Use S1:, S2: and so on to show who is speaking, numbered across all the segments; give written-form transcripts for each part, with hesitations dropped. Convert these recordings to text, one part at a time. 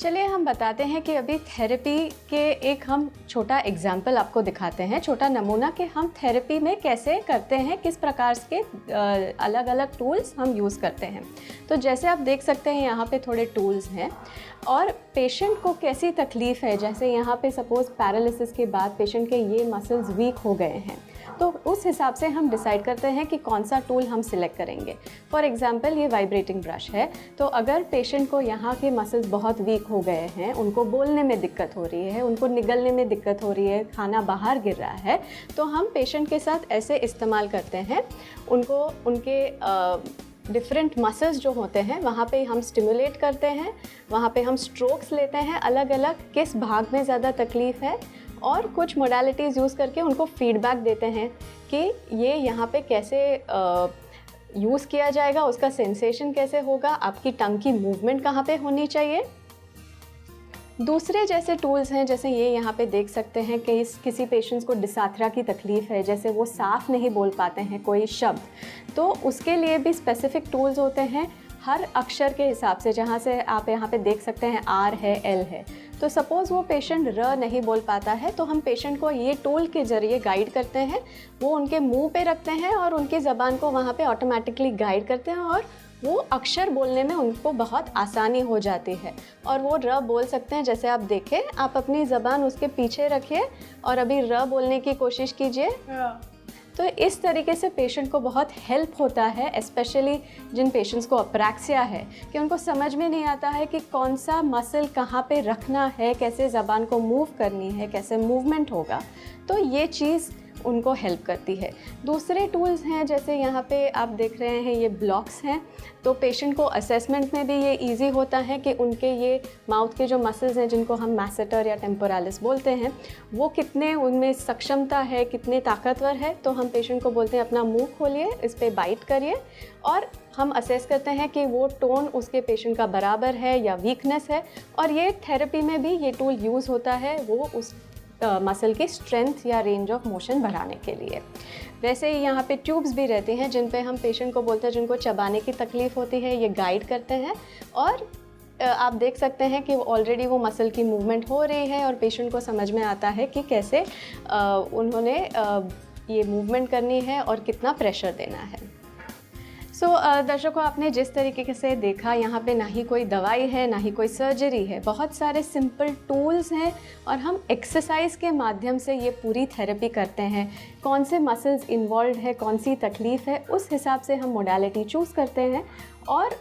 S1: चलिए हम बताते हैं कि अभी थेरेपी के एक हम छोटा एग्जाम्पल आपको दिखाते हैं, छोटा नमूना कि हम थेरेपी में कैसे करते हैं, किस प्रकार के अलग अलग टूल्स हम यूज़ करते हैं। तो जैसे आप देख सकते हैं यहाँ पे थोड़े टूल्स हैं और पेशेंट को कैसी तकलीफ़ है, जैसे यहाँ पे सपोज़ पैरालिसिस के बाद पेशेंट के ये मसल्स वीक हो गए हैं, तो उस हिसाब से हम डिसाइड करते हैं कि कौन सा टूल हम सिलेक्ट करेंगे। फॉर एग्जांपल ये वाइब्रेटिंग ब्रश है, तो अगर पेशेंट को यहाँ के मसल्स बहुत वीक हो गए हैं, उनको बोलने में दिक्कत हो रही है, उनको निगलने में दिक्कत हो रही है, खाना बाहर गिर रहा है, तो हम पेशेंट के साथ ऐसे इस्तेमाल करते हैं। उनको उनके डिफरेंट मसल्स जो होते हैं वहाँ पे हम स्टिमुलेट करते हैं, वहाँ पे हम स्ट्रोक्स लेते हैं, अलग अलग किस भाग में ज़्यादा तकलीफ़ है, और कुछ मोडालिटीज़ यूज़ करके उनको फीडबैक देते हैं कि ये यहाँ पे कैसे यूज़ किया जाएगा, उसका सेंसेशन कैसे होगा, आपकी टंग की मूवमेंट कहाँ पे होनी चाहिए। दूसरे जैसे टूल्स हैं, जैसे ये यहाँ पे देख सकते हैं कि किसी पेशेंट्स को डिसाथरा की तकलीफ़ है, जैसे वो साफ़ नहीं बोल पाते हैं कोई शब्द, तो उसके लिए भी स्पेसिफ़िक टूल्स होते हैं हर अक्षर के हिसाब से। जहाँ से आप यहाँ पे देख सकते हैं आर है, एल है, तो सपोज़ वो पेशेंट र नहीं बोल पाता है, तो हम पेशेंट को ये टूल के ज़रिए गाइड करते हैं, वो उनके मुंह पे रखते हैं और उनकी ज़बान को वहाँ पे ऑटोमेटिकली गाइड करते हैं और वो अक्षर बोलने में उनको बहुत आसानी हो जाती है और वो र बोल सकते हैं। जैसे आप देखें, आप अपनी ज़बान उसके पीछे रखिए और अभी र बोलने की कोशिश कीजिए। तो इस तरीके से पेशेंट को बहुत हेल्प होता है, स्पेशली जिन पेशेंट्स को अप्रैक्सिया है, कि उनको समझ में नहीं आता है कि कौन सा मसल कहाँ पे रखना है, कैसे ज़बान को मूव करनी है, कैसे मूवमेंट होगा, तो ये चीज़ उनको हेल्प करती है। दूसरे टूल्स हैं, जैसे यहाँ पे आप देख रहे हैं ये ब्लॉक्स हैं, तो पेशेंट को असेसमेंट में भी ये इजी होता है कि उनके ये माउथ के जो मसल्स हैं, जिनको हम मैसेटर या टेम्पोरालिस बोलते हैं, वो कितने उनमें सक्षमता है, कितने ताकतवर है। तो हम पेशेंट को बोलते हैं अपना मुंह खोलिए, इस पर बाइट करिए और हम असेस करते हैं कि वो टोन उसके पेशेंट का बराबर है या वीकनेस है। और ये थेरेपी में भी ये टूल यूज़ होता है, वो उस मसल की स्ट्रेंथ या रेंज ऑफ मोशन बढ़ाने के लिए। वैसे ही यहाँ पे ट्यूब्स भी रहती हैं, जिन पे हम पेशेंट को बोलते हैं, जिनको चबाने की तकलीफ़ होती है, ये गाइड करते हैं और आप देख सकते हैं कि ऑलरेडी वो मसल की मूवमेंट हो रही है और पेशेंट को समझ में आता है कि कैसे उन्होंने ये मूवमेंट करनी है और कितना प्रेशर देना है। दर्शकों, आपने जिस तरीके से देखा, यहाँ पे ना ही कोई दवाई है, ना ही कोई सर्जरी है, बहुत सारे सिंपल टूल्स हैं और हम एक्सरसाइज के माध्यम से ये पूरी थेरेपी करते हैं। कौन से मसल्स इन्वॉल्व है, कौन सी तकलीफ़ है, उस हिसाब से हम मोडालिटी चूज़ करते हैं और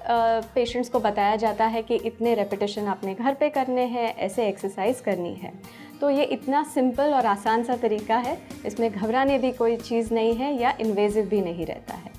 S1: पेशेंट्स को बताया जाता है कि इतने रेपिटेशन आपने घर पे करने हैं, ऐसे एक्सरसाइज करनी है। तो ये इतना सिंपल और आसान सा तरीका है, इसमें घबराने भी कोई चीज़ नहीं है या इन्वेजिव भी नहीं रहता है।